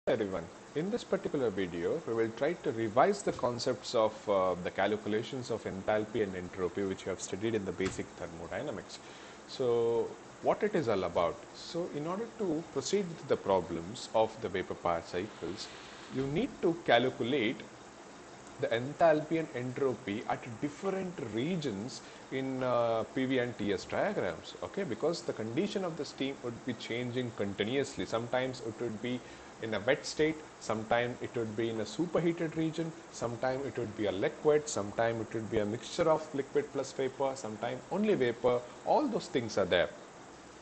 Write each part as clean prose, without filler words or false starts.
Everyone, in this particular video we will try to revise the concepts of the calculations of enthalpy and entropy which you have studied in the basic thermodynamics. So what it is all about? So in order to proceed with the problems of the vapor power cycles, you need to calculate the enthalpy and entropy at different regions in PV and TS diagrams, okay, because the condition of the steam would be changing continuously. Sometimes it would be in a wet state, sometimes it would be in a superheated region, sometimes it would be a liquid, sometimes it would be a mixture of liquid plus vapor, sometimes only vapor. All those things are there.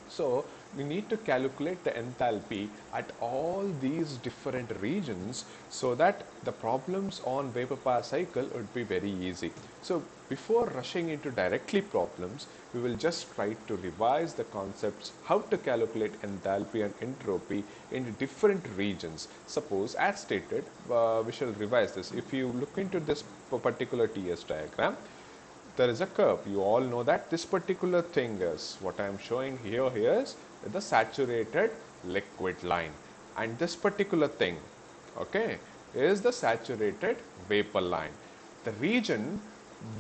So we need to calculate the enthalpy at all these different regions so that the problems on vapor power cycle would be very easy. So before rushing into directly problems, we will just try to revise the concepts how to calculate enthalpy and entropy in different regions. Suppose as stated, we shall revise this. If you look into this particular TS diagram, there is a curve. You all know that this particular thing is what I am showing here is the saturated liquid line, and this particular thing, okay, is the saturated vapor line. The region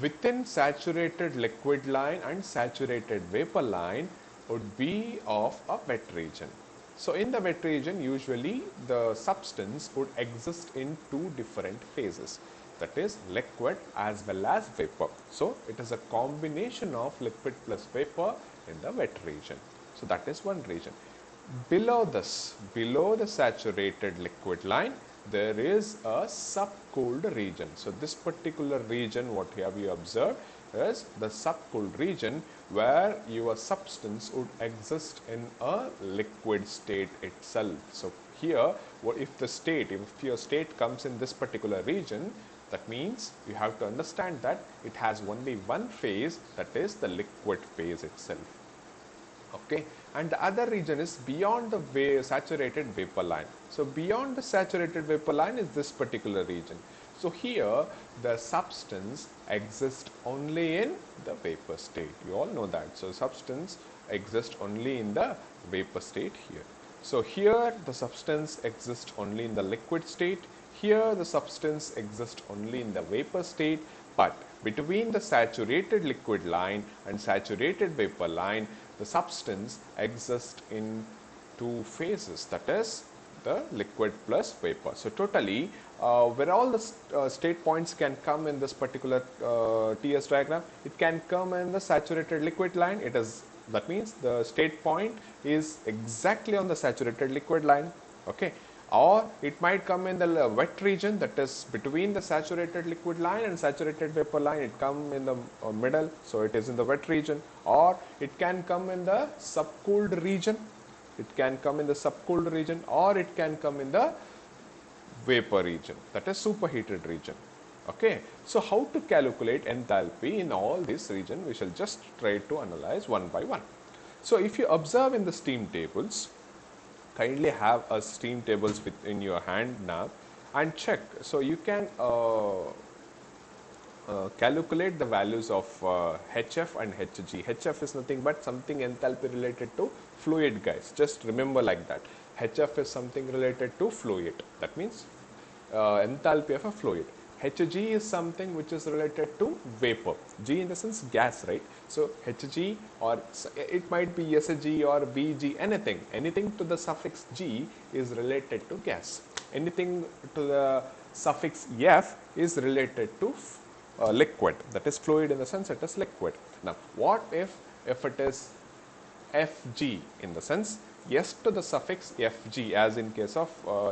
within saturated liquid line and saturated vapor line would be of a wet region. So in the wet region, usually the substance would exist in two different phases, that is liquid as well as vapor. So it is a combination of liquid plus vapor in the wet region. So that is one region. Below this, below the saturated liquid line, there is a subcooled region. So this particular region, what have you observed, is the subcooled region where your substance would exist in a liquid state itself. So here, if your state comes in this particular region, that means you have to understand that it has only one phase, that is the liquid phase itself. Okay, and the other region is beyond the saturated vapor line. So beyond the saturated vapor line is this particular region. So here the substance exists only in the vapor state. You all know that. So substance exists only in the vapor state here. So here the substance exists only in the liquid state. Here the substance exists only in the vapor state, but between the saturated liquid line and saturated vapor line, the substance exists in two phases, that is the liquid plus vapor. So totally, where all the state points can come in this particular TS diagram, it can come in the saturated liquid line. That means the state point is exactly on the saturated liquid line, okay. Or it might come in the wet region, that is between the saturated liquid line and saturated vapor line, it come in the middle, so it is in the wet region. Or it can come in the subcooled region, or it can come in the vapor region, that is superheated region. Okay, so how to calculate enthalpy in all these regions, we shall just try to analyze one by one. So if you observe in the steam tables, kindly have a steam tables in your hand now and check. So you can calculate the values of HF and HG. HF is nothing but something enthalpy related to fluid, guys. Just remember like that. HF is something related to fluid. That means enthalpy of a fluid. Hg is something which is related to vapor. G in the sense gas, right? So Hg, or it might be Sg or Vg, anything to the suffix G is related to gas. Anything to the suffix F is related to liquid, that is fluid in the sense it is liquid. Now what if it is Fg, in the sense S to the suffix Fg, as in case of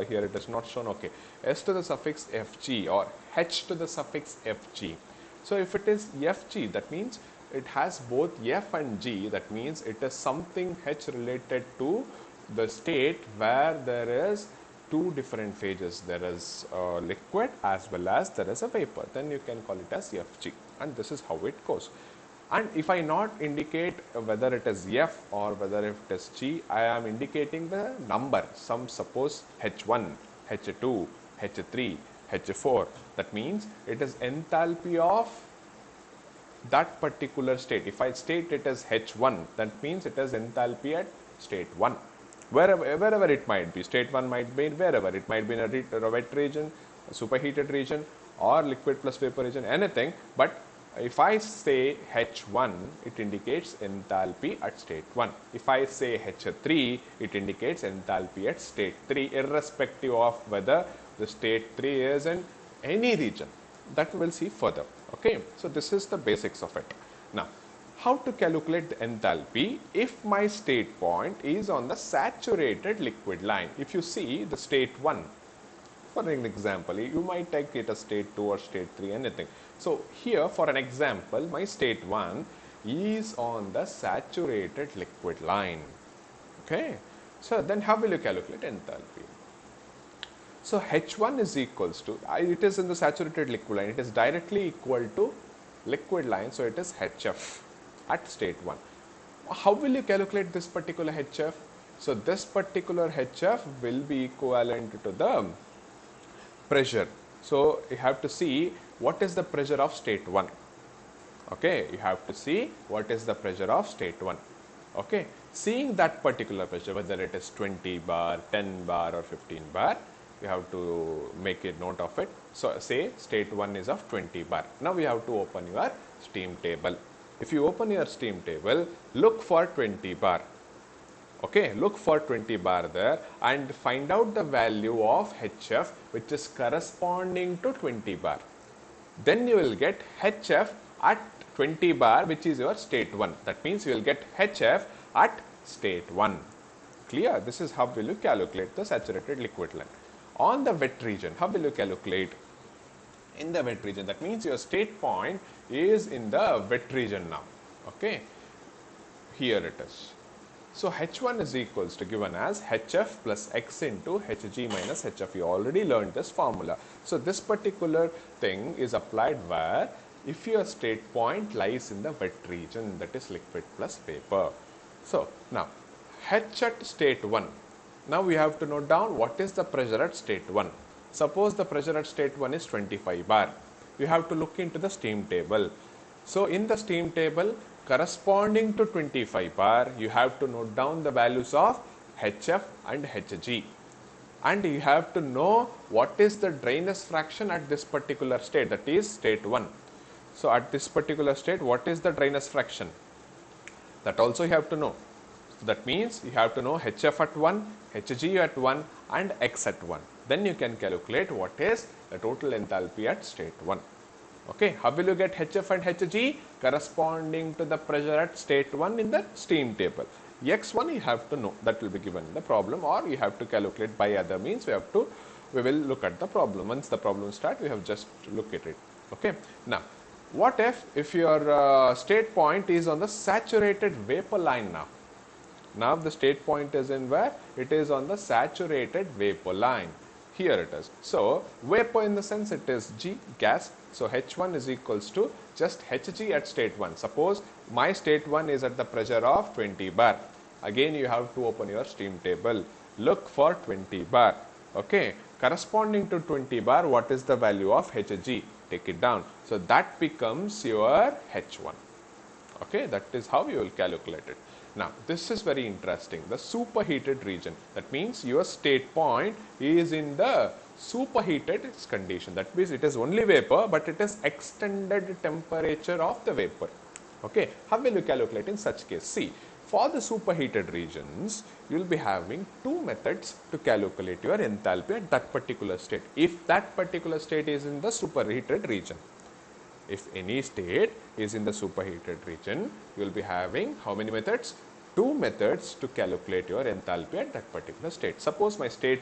here it is not shown, okay, S to the suffix Fg or H to the suffix Fg. So if it is Fg, that means it has both F and G, that means it is something H related to the state where there is two different phases, there is liquid as well as there is a vapor, then you can call it as Fg, and this is how it goes. And if I not indicate whether it is F or whether it is G, I am indicating the number, suppose H1, H2, H3, H4, that means it is enthalpy of that particular state. If I state it as H1, that means it is enthalpy at state 1. wherever it might be. State 1 might be wherever. It might be in a wet region, a superheated region, or liquid plus vapor region, anything. But if I say H1, it indicates enthalpy at state 1. If I say H3, it indicates enthalpy at state 3, irrespective of whether the state 3 is in any region. That we will see further. Okay, so this is the basics of it. Now, how to calculate the enthalpy if my state point is on the saturated liquid line? If you see the state 1, for an example, you might take it as state 2 or state 3, anything. So here, for an example, my state 1 is on the saturated liquid line. Okay, so then how will you calculate enthalpy? So H1 is equals to, it is in the saturated liquid line, it is directly equal to liquid line, so it is HF at state 1. How will you calculate this particular HF? So this particular HF will be equivalent to the pressure. So you have to see what is the pressure of state 1. Okay, you have to see what is the pressure of state 1. Okay, seeing that particular pressure, whether it is 20 bar, 10 bar or 15 bar, you have to make a note of it. So say state 1 is of 20 bar. Now we have to open your steam table. If you open your steam table, look for 20 bar. Okay, look for 20 bar there and find out the value of HF which is corresponding to 20 bar. Then you will get HF at 20 bar, which is your state 1. That means you will get HF at state 1. Clear? This is how will you calculate the saturated liquid line. On the wet region, how will you calculate? In the wet region, that means your state point is in the wet region now. Okay, here it is. So H1 is equals to given as HF plus X into Hg minus HF. You already learned this formula. So this particular thing is applied where if your state point lies in the wet region, that is liquid plus vapor. So now H at state 1. Now we have to note down what is the pressure at state 1. Suppose the pressure at state 1 is 25 bar. You have to look into the steam table. So in the steam table, corresponding to 25 bar, you have to note down the values of HF and Hg. And you have to know what is the dryness fraction at this particular state, that is state 1. So at this particular state, what is the dryness fraction? That also you have to know. So that means you have to know HF at 1, Hg at 1 and X at 1. Then you can calculate what is the total enthalpy at state 1. Okay, how will you get HF and Hg? Corresponding to the pressure at state 1 in the steam table. X1 you have to know, that will be given in the problem, or you have to calculate by other means. We will look at the problem. Once the problem starts, we have just look at it. Okay, now what if your state point is on the saturated vapor line now? Now the state point is in where? It is on the saturated vapor line. Here it is. So vapor in the sense it is G, gas. So H1 is equals to just Hg at state 1. Suppose my state 1 is at the pressure of 20 bar. Again you have to open your steam table. Look for 20 bar. Okay. Corresponding to 20 bar, what is the value of Hg? Take it down. So that becomes your H1. Okay. That is how you will calculate it. Now, this is very interesting, the superheated region. That means your state point is in the superheated condition. That means it is only vapor, but it is extended temperature of the vapor. Okay, how will you calculate in such case? See, for the superheated regions, you will be having two methods to calculate your enthalpy at that particular state, if that particular state is in the superheated region. If any state is in the superheated region, you will be having how many methods? Two methods to calculate your enthalpy at that particular state. Suppose my state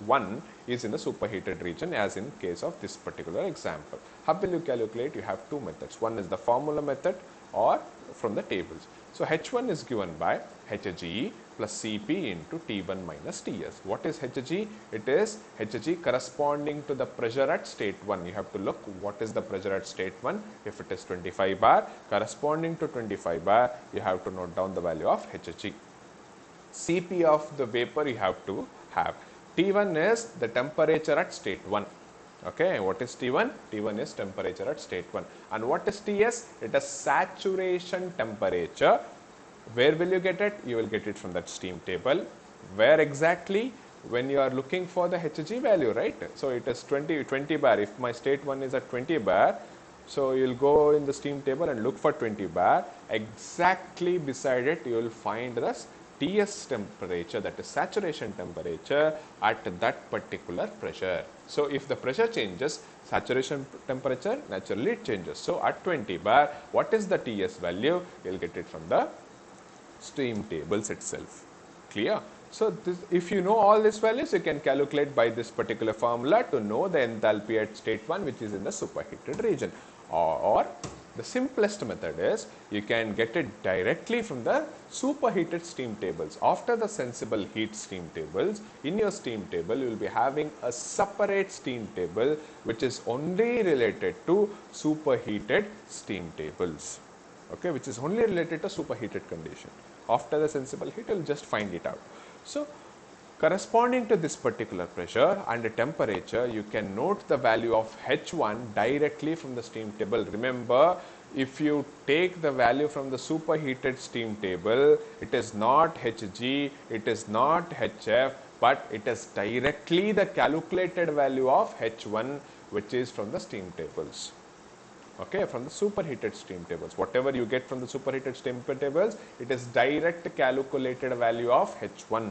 1 is in the superheated region, as in case of this particular example. How will you calculate? You have two methods. One is the formula method or from the tables. So H1 is given by Hg plus Cp into T1 minus Ts. What is Hg? It is Hg corresponding to the pressure at state 1. You have to look what is the pressure at state 1. If it is 25 bar, corresponding to 25 bar, you have to note down the value of Hg. Cp of the vapor you have to have. T1 is the temperature at state 1. Okay, what is T1? T1 is temperature at state 1. And what is Ts? It is saturation temperature. Where will you get it? You will get it from that steam table. Where exactly? When you are looking for the Hg value, right? So it is 20 bar. If my state 1 is at 20 bar, so you'll go in the steam table and look for 20 bar. Exactly beside it, you will find the Ts temperature, that is saturation temperature at that particular pressure. So if the pressure changes, saturation temperature naturally it changes. So at 20 bar, what is the Ts value? You'll get it from the steam tables itself. Clear? So this, if you know all these values, you can calculate by this particular formula to know the enthalpy at state 1, which is in the superheated region. Or the simplest method is you can get it directly from the superheated steam tables. After the sensible heat steam tables, in your steam table you will be having a separate steam table which is only related to superheated steam tables. Okay, which is only related to superheated condition. After the sensible heat, you will just find it out. So corresponding to this particular pressure and temperature, you can note the value of H1 directly from the steam table. Remember, if you take the value from the superheated steam table, it is not Hg, it is not Hf, but it is directly the calculated value of H1, which is from the steam tables. Okay, from the superheated steam tables. Whatever you get from the superheated steam tables, it is direct calculated value of H1.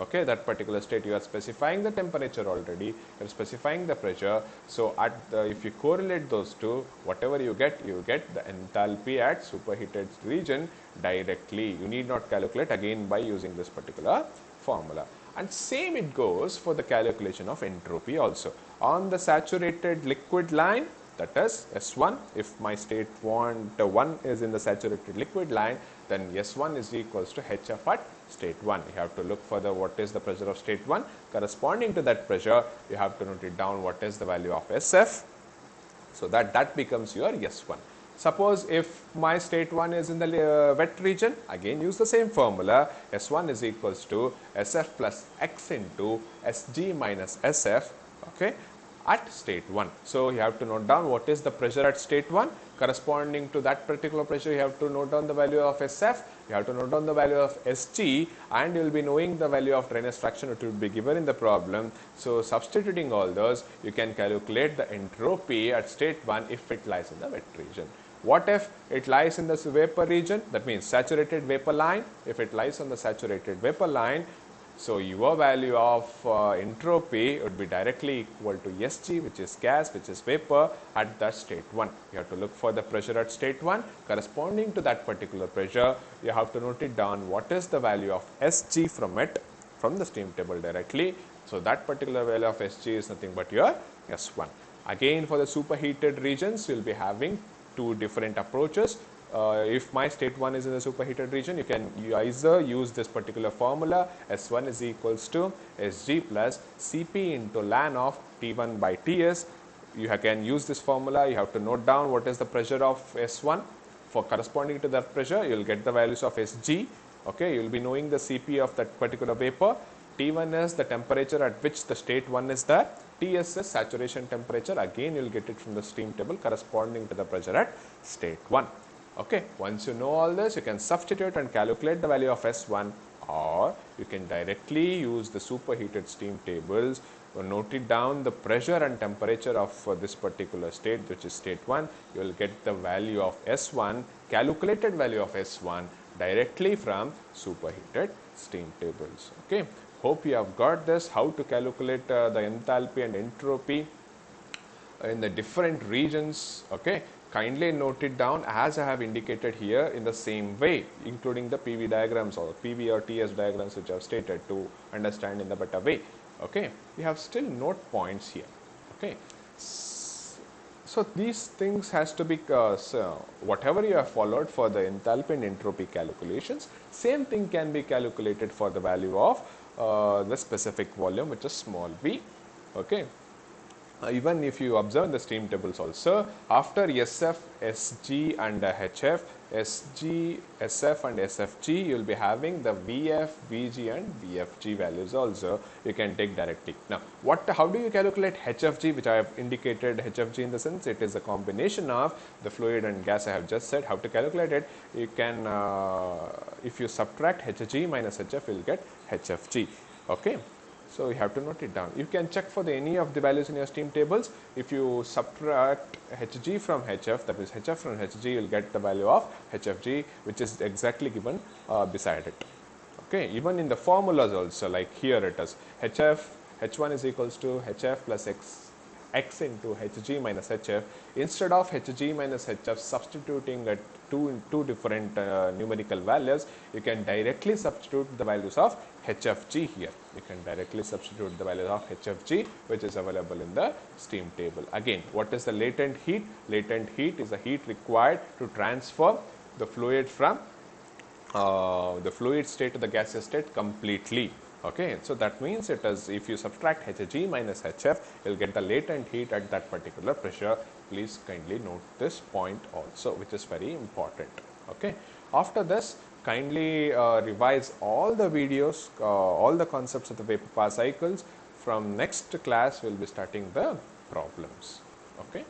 Okay, that particular state you are specifying the temperature already, you are specifying the pressure. So at the, if you correlate those two, whatever you get the enthalpy at superheated region directly. You need not calculate again by using this particular formula. And same it goes for the calculation of entropy also. On the saturated liquid line, that is S1, if my state 1 is in the saturated liquid line, then S1 is equals to Hf at state 1. You have to look for the what is the pressure of state 1. Corresponding to that pressure, you have to note it down what is the value of Sf. So that becomes your S1. Suppose if my state 1 is in the wet region, again use the same formula. S1 is equals to Sf plus X into Sg minus Sf. Okay, at state 1. So you have to note down what is the pressure at state 1. Corresponding to that particular pressure, you have to note down the value of Sf, you have to note down the value of Sg, and you will be knowing the value of dryness fraction which will be given in the problem. So substituting all those, you can calculate the entropy at state 1 if it lies in the wet region. What if it lies in the vapor region? That means saturated vapor line. If it lies on the saturated vapor line, so your value of entropy would be directly equal to Sg, which is gas, which is vapor, at the state 1. You have to look for the pressure at state 1. Corresponding to that particular pressure, you have to note it down what is the value of Sg from it, from the steam table directly. So that particular value of Sg is nothing but your S1. Again, for the superheated regions, you will be having two different approaches. If my state 1 is in the superheated region, you can either use this particular formula, S1 is equals to Sg plus Cp into ln of T1 by Ts. You can use this formula. You have to note down what is the pressure of S1. For corresponding to that pressure, you will get the values of Sg. Okay, you will be knowing the Cp of that particular vapor. T1 is the temperature at which the state 1 is there. Ts is saturation temperature. Again, you will get it from the steam table corresponding to the pressure at state 1. Okay, once you know all this, you can substitute and calculate the value of S1, or you can directly use the superheated steam tables or note it down the pressure and temperature of this particular state, which is state 1. You will get the value of S1, calculated value of S1 directly from superheated steam tables. Okay, hope you have got this, how to calculate the enthalpy and entropy in the different regions. Okay, kindly note it down as I have indicated here in the same way, including the PV diagrams or PV or TS diagrams which I have stated to understand in the better way. Okay, we have still note points here. Okay, so these things has to be so whatever you have followed for the enthalpy and entropy calculations, same thing can be calculated for the value of the specific volume, which is small v. Okay. Even if you observe the steam tables also, after Sf, Sg and Hf, SG, SF and SFG, you will be having the VF, VG and VFG values also you can take directly. Now, how do you calculate HFG, which I have indicated HFG in the sense it is a combination of the fluid and gas. I have just said how to calculate it. You can, if you subtract HG minus HF, you will get HFG. Okay. So you have to note it down. You can check for any of the values in your steam tables. If you subtract Hg from Hf, that is Hf from Hg, you will get the value of Hfg, which is exactly given beside it. Okay, even in the formulas also, like here it is Hf, H1 is equals to Hf plus x into Hg minus Hf. Instead of Hg minus Hf substituting at two different numerical values, you can directly substitute the values of HFG here. You can directly substitute the values of HFG, which is available in the steam table. Again, what is the latent heat? Latent heat is the heat required to transfer the fluid from the fluid state to the gaseous state completely. Okay, so that means it is, if you subtract Hg minus Hf, you will get the latent heat at that particular pressure. Please kindly note this point also, which is very important. Okay, after this, kindly revise all the videos, all the concepts of the vapor power cycles. From next class, we will be starting the problems. Okay.